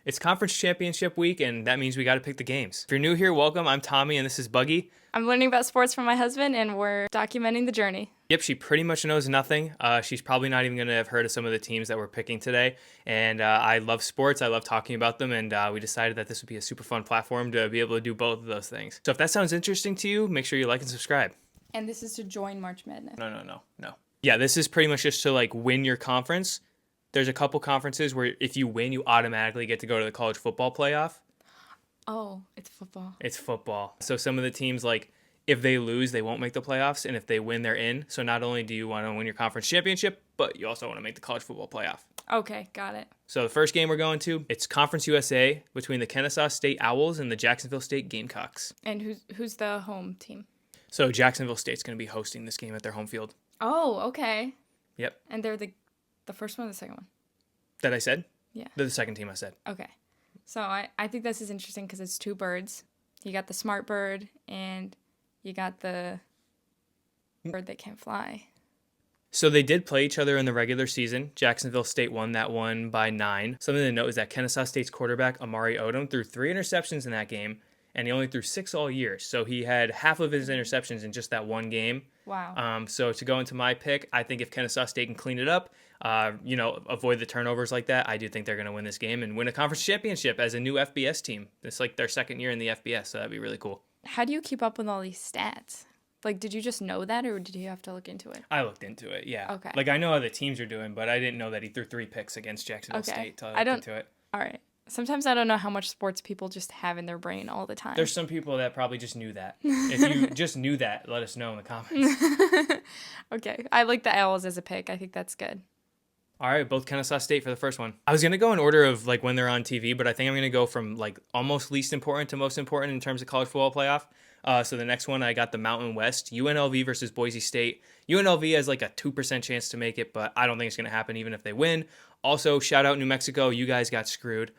It's conference championship week, and that means we got to pick the games. If you're new here, welcome. I'm Tommy, and this is Buggy. I'm learning about sports from my husband, and we're documenting the journey. Yep, she pretty much knows nothing. She's probably not even going to have heard of some of the teams that we're picking today. And I love sports. I love talking about them. And we decided that this would be a super fun platform to be able to do both of those things. So if that sounds interesting to you, make sure you like and subscribe. And this is to join March Madness. No. Yeah, this is pretty much just to win your conference. There's a couple conferences where if you win, you automatically get to go to the college football playoff. Oh, it's football. It's football. So some of the teams, if they lose, they won't make the playoffs. And if they win, they're in. So not only do you want to win your conference championship, but you also want to make the college football playoff. Okay, got it. So the first game we're going to, it's Conference USA between the Kennesaw State Owls and the Jacksonville State Gamecocks. And who's the home team? So Jacksonville State's going to be hosting this game at their home field. Oh, okay. Yep. And they're the first one or the second one? That I said? Yeah. They're the second team I said. Okay. So I think this is interesting because it's two birds. You got the smart bird and you got the bird that can't fly. So they did play each other in the regular season. Jacksonville State won that one by 9. Something to note is that Kennesaw State's quarterback, Amari Odom, threw 3 interceptions in that game, and he only threw 6 all year. So he had half of his interceptions in just that one game. Wow. So to go into my pick, I think if Kennesaw State can clean it up, avoid the turnovers like that, I do think they're going to win this game and win a conference championship as a new FBS team. It's their second year in the FBS, so that'd be really cool. How do you keep up with all these stats? Did you just know that, or did you have to look into it? I looked into it, yeah. Okay. I know how the teams are doing, but I didn't know that he threw 3 picks against Jacksonville State. So I looked into it. All right. Sometimes I don't know how much sports people just have in their brain all the time. There's some people that probably just knew that. If you just knew that, let us know in the comments. Okay. I like the Owls as a pick. I think that's good. All right, both Kennesaw State for the first one. I was going to go in order of when they're on TV, but I think I'm going to go from almost least important to most important in terms of college football playoff. So the next one, I got the Mountain West, UNLV versus Boise State. UNLV has a 2% chance to make it, but I don't think it's going to happen even if they win. Also, shout out New Mexico, you guys got screwed.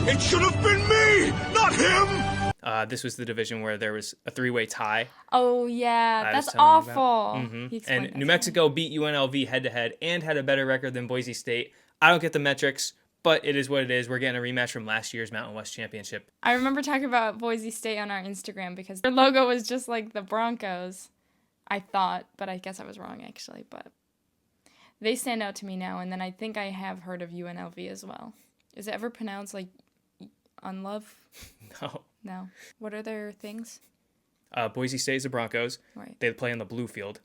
It should have been me, not him! This was the division where there was a 3-way tie. Oh, yeah. That's awful. Mm-hmm. And New Mexico beat UNLV head-to-head and had a better record than Boise State. I don't get the metrics, but it is what it is. We're getting a rematch from last year's Mountain West Championship. I remember talking about Boise State on our Instagram because their logo was just like the Broncos, I thought, but I guess I was wrong, actually. But they stand out to me now, and then I think I have heard of UNLV as well. Is it ever pronounced Unlove? No. What are their things? Boise State is the Broncos. Right. They play on the blue field.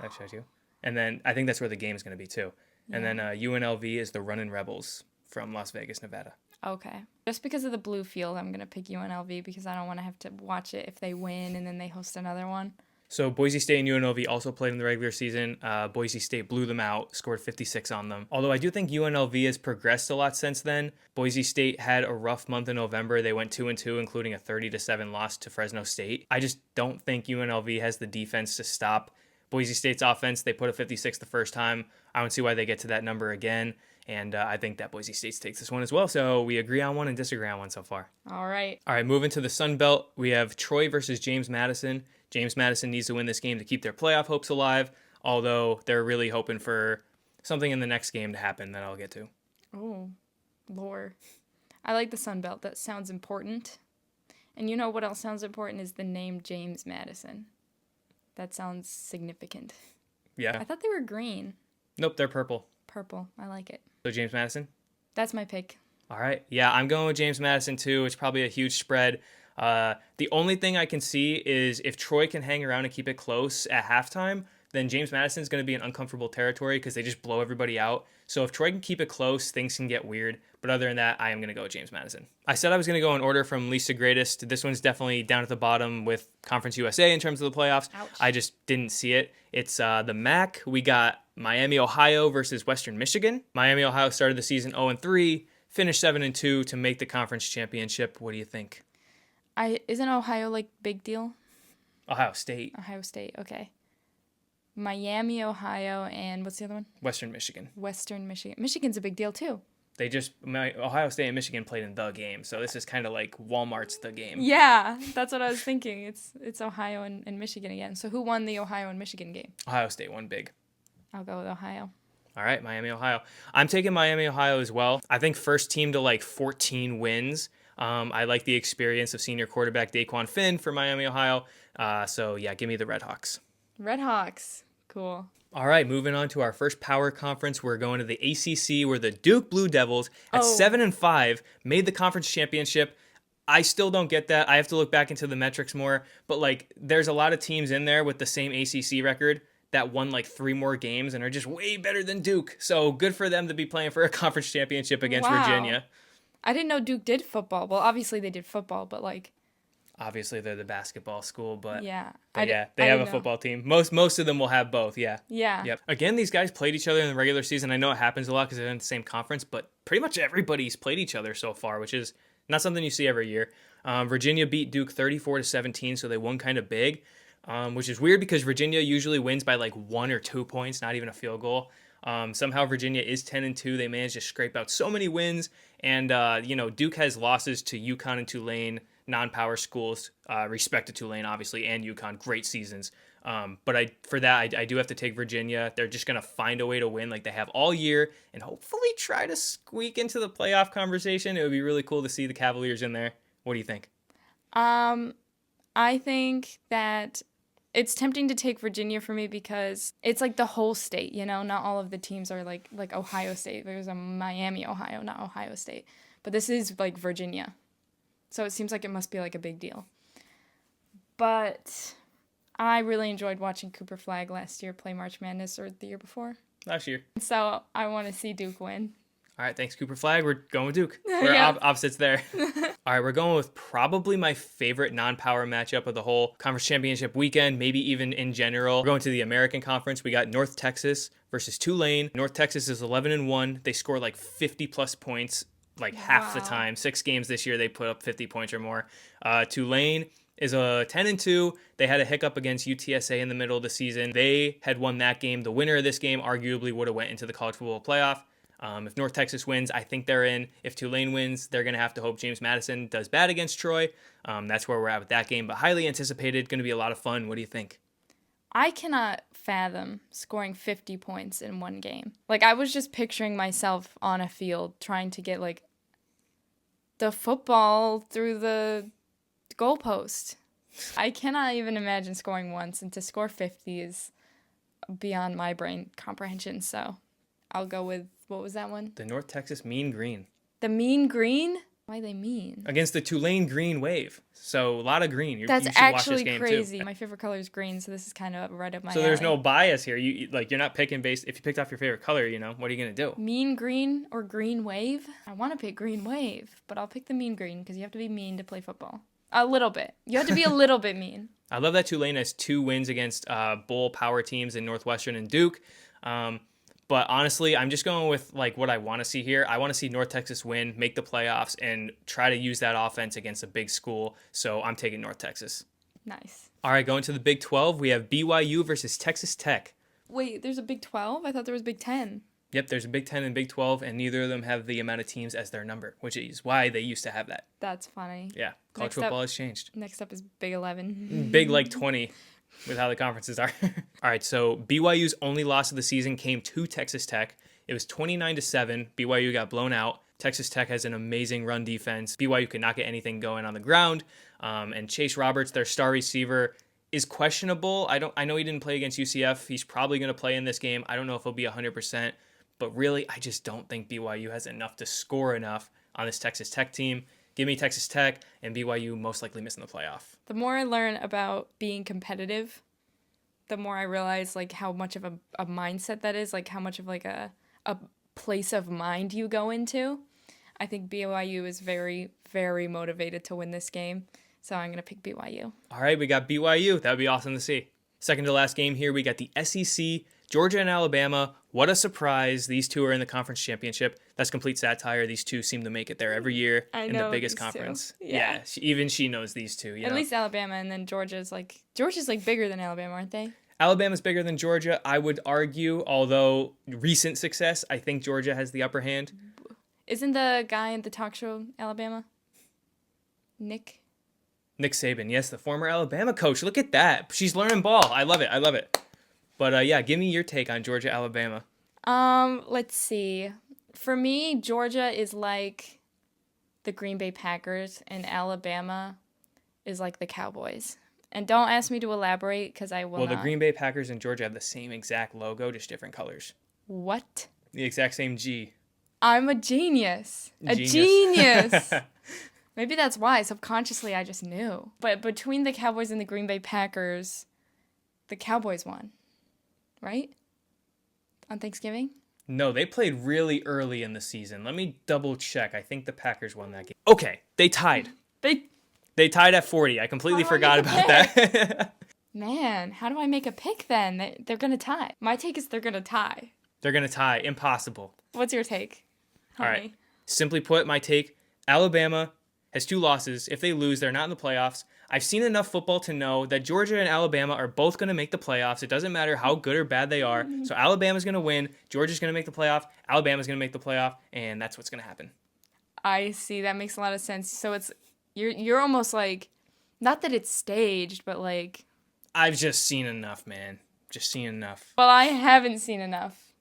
That shows you. And then I think that's where the game is going to be too. Yeah. And then UNLV is the Runnin' Rebels from Las Vegas, Nevada. Okay. Just because of the blue field, I'm going to pick UNLV because I don't want to have to watch it if they win and then they host another one. So Boise State and UNLV also played in the regular season. Boise State blew them out, scored 56 on them. Although I do think UNLV has progressed a lot since then. Boise State had a rough month in November. They went 2-2, including a 30-7 loss to Fresno State. I just don't think UNLV has the defense to stop Boise State's offense. They put a 56 the first time. I don't see why they get to that number again. And I think that Boise State takes this one as well. So we agree on one and disagree on one so far. All right, moving to the Sun Belt, we have Troy versus James Madison. James Madison needs to win this game to keep their playoff hopes alive, although they're really hoping for something in the next game to happen that I'll get to. Oh, lore. I like the Sun Belt. That sounds important. And you know what else sounds important is the name James Madison. That sounds significant. Yeah. I thought they were green. Nope, they're purple. Purple. I like it. So James Madison? That's my pick. All right. Yeah, I'm going with James Madison too. It's probably a huge spread. The only thing I can see is if Troy can hang around and keep it close at halftime, then James Madison's going to be in uncomfortable territory because they just blow everybody out. So if Troy can keep it close, things can get weird. But other than that, I am going to go with James Madison. I said I was going to go in order from least to greatest. This one's definitely down at the bottom with Conference USA in terms of the playoffs. Ouch. I just didn't see it. It's the MAC. We got Miami, Ohio versus Western Michigan. Miami, Ohio started the season 0-3, finished 7-2 to make the conference championship. What do you think? Isn't Ohio big deal? Ohio State. Ohio State, okay. Miami, Ohio, and what's the other one? Western Michigan. Western Michigan. Michigan's a big deal too. Ohio State and Michigan played in the game, so this is kind of like Walmart's the game. Yeah, that's what I was thinking. It's Ohio and Michigan again. So who won the Ohio and Michigan game? Ohio State won big. I'll go with Ohio. All right, Miami, Ohio. I'm taking Miami, Ohio as well. I think first team to like 14 wins. I like the experience of senior quarterback Daquan Finn for Miami, Ohio. So yeah, give me the Red Hawks. Red Hawks. Cool. All right, moving on to our first power conference. We're going to the ACC, where the Duke Blue Devils at 7-5 made the conference championship. I still don't get that. I have to look back into the metrics more. But like, there's a lot of teams in there with the same ACC record that won like 3 more games and are just way better than Duke. So good for them to be playing for a conference championship against Virginia. I didn't know Duke did football. Well, obviously they did football, but like... Obviously they're the basketball school, but yeah, they have a football team. Most of them will have both, yeah. Yeah. Yep. Again, these guys played each other in the regular season. I know it happens a lot because they're in the same conference, but pretty much everybody's played each other so far, which is not something you see every year. Virginia beat Duke 34-17, so they won kind of big, which is weird because Virginia usually wins by like 1 or 2 points, not even a field goal. Somehow Virginia is 10-2. They managed to scrape out so many wins, and Duke has losses to UConn and Tulane, non-power schools, respect to Tulane obviously and UConn, great seasons. But I do have to take Virginia. They're just gonna find a way to win like they have all year, and hopefully try to squeak into the playoff conversation. It would be really cool to see the Cavaliers in there. What do you think? I think that it's tempting to take Virginia for me because it's like the whole state, not all of the teams are like Ohio State. There's a Miami, Ohio, not Ohio State. But this is like Virginia. So it seems like it must be like a big deal. But I really enjoyed watching Cooper Flagg last year play March Madness, or the year before. Last year. So I want to see Duke win. All right, thanks, Cooper Flagg. We're going with Duke. We're opposites there. All right, we're going with probably my favorite non-power matchup of the whole conference championship weekend, maybe even in general. We're going to the American Conference. We got North Texas versus Tulane. North Texas is 11-1. They score like 50-plus points like half the time. 6 games this year, they put up 50 points or more. Tulane is a 10-2. They had a hiccup against UTSA in the middle of the season. They had won that game. The winner of this game arguably would have went into the college football playoff. If North Texas wins, I think they're in. If Tulane wins, they're going to have to hope James Madison does bad against Troy. That's where we're at with that game, but highly anticipated, going to be a lot of fun. What do you think? I cannot fathom scoring 50 points in one game. Like, I was just picturing myself on a field trying to get, like, the football through the goalpost. I cannot even imagine scoring once, and to score 50 is beyond my brain comprehension, so I'll go with, what was that one? The North Texas Mean Green. The Mean Green? Why they mean? Against the Tulane Green Wave. So a lot of green. That's you should actually watch this game crazy. Too. My favorite color is green, so this is kind of right up my So alley. there's no bias here. You're not picking based. If you picked off your favorite color, what are you gonna do? Mean Green or Green Wave? I want to pick Green Wave, but I'll pick the Mean Green because you have to be mean to play football. A little bit. You have to be a little bit mean. I love that Tulane has 2 wins against bowl power teams in Northwestern and Duke. But honestly, I'm just going with like what I want to see here. I want to see North Texas win, make the playoffs, and try to use that offense against a big school. So I'm taking North Texas. Nice. All right, going to the Big 12, we have BYU versus Texas Tech. Wait, there's a Big 12? I thought there was Big 10. Yep, there's a Big 10 and Big 12, and neither of them have the amount of teams as their number, which is why they used to have that. That's funny. Yeah, college football has changed. Next up is Big 11. Big like 20 with how the conferences are. All right, so BYU's only loss of the season came to Texas Tech. It was 29-7. BYU got blown out. Texas Tech has an amazing run defense. BYU could not get anything going on the ground. And Chase Roberts, their star receiver, is questionable. I know he didn't play against UCF. He's probably going to play in this game. I don't know if he'll be 100%. But really, I just don't think BYU has enough to score enough on this Texas Tech team. Give me Texas Tech and BYU most likely missing the playoff. The more I learn about being competitive, the more I realize like how much of a mindset that is, like how much of like a place of mind you go into. I think BYU is very, very motivated to win this game. So I'm going to pick BYU. All right, we got BYU. That would be awesome to see. Second to last game here, we got the SEC, Georgia and Alabama. What a surprise. These two are in the conference championship. That's complete satire. These two seem to make it there every year in the biggest conference. Yeah, even she knows these two. At least Alabama, and then Georgia's like bigger than Alabama, aren't they? Alabama's bigger than Georgia, I would argue, although recent success, I think Georgia has the upper hand. Isn't the guy in the talk show Alabama? Nick Saban, yes, the former Alabama coach. Look at that. She's learning ball. I love it. But yeah, give me your take on Georgia, Alabama. Let's see. For me, Georgia is like the Green Bay Packers, and Alabama is like the Cowboys. And don't ask me to elaborate because I will Well, not. the Green Bay Packers and Georgia have the same exact logo, just different colors. What? The exact same G. I'm a genius. A genius. Maybe that's why. Subconsciously, I just knew. But between the Cowboys and the Green Bay Packers, the Cowboys won. Right? On Thanksgiving? No, they played really early in the season. Let me double check. I think the Packers won that game. Okay, they tied. They tied at 40. I completely forgot about that. Man, how do I make a pick then? They're going to tie. My take is they're going to tie. They're going to tie. Impossible. What's your take? All right. Simply put, my take, Alabama has 2 losses. If they lose, they're not in the playoffs. I've seen enough football to know that Georgia and Alabama are both going to make the playoffs. It doesn't matter how good or bad they are. So Alabama's going to win. Georgia's going to make the playoff. Alabama's going to make the playoff. And that's what's going to happen. I see. That makes a lot of sense. So it's you're almost like, not that it's staged, but like... I've just seen enough, man. Just seen enough. Well, I haven't seen enough.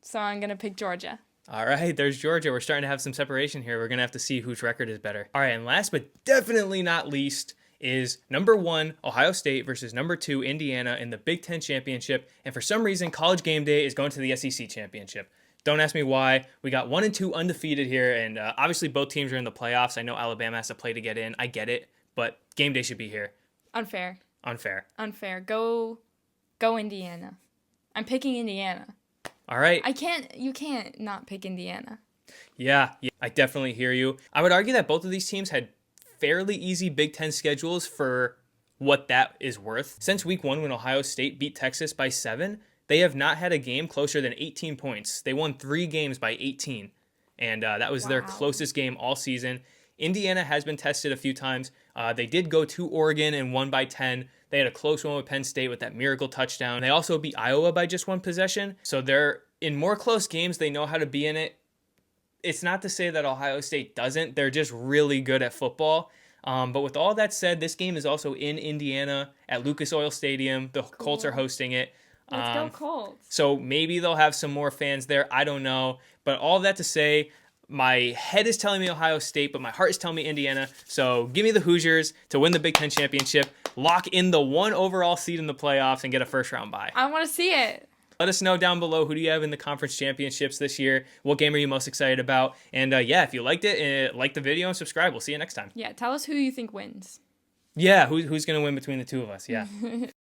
So I'm going to pick Georgia. All right, there's Georgia. We're starting to have some separation here. We're going to have to see whose record is better. All right, and last but definitely not least is number 1, Ohio State versus number 2, Indiana in the Big Ten Championship. And for some reason, College Game Day is going to the SEC Championship. Don't ask me why. We got 1 and 2 undefeated here, and obviously both teams are in the playoffs. I know Alabama has to play to get in. I get it, but Game Day should be here. Unfair. Go Indiana. I'm picking Indiana. All right. You can't not pick Indiana. Yeah, I definitely hear you. I would argue that both of these teams had fairly easy Big Ten schedules for what that is worth. Since week 1, when Ohio State beat Texas by 7, they have not had a game closer than 18 points. They won 3 games by 18, and that was their closest game all season. Indiana has been tested a few times. They did go to Oregon and won by 10. They had a close one with Penn State with that miracle touchdown. They also beat Iowa by just 1 possession. So they're in more close games. They know how to be in it. It's not to say that Ohio State doesn't. They're just really good at football. But with all that said, this game is also in Indiana at Lucas Oil Stadium. The Colts are hosting it. Let's go Colts. So maybe they'll have some more fans there. I don't know. But all that to say, my head is telling me Ohio State, but my heart is telling me Indiana. So give me the Hoosiers to win the Big Ten Championship, lock in the 1 overall seed in the playoffs, and get a first-round bye. I want to see it. Let us know down below, who do you have in the conference championships this year? What game are you most excited about? And if you liked it, like the video and subscribe. We'll see you next time. Yeah, tell us who you think wins. Yeah, who's going to win between the two of us? Yeah.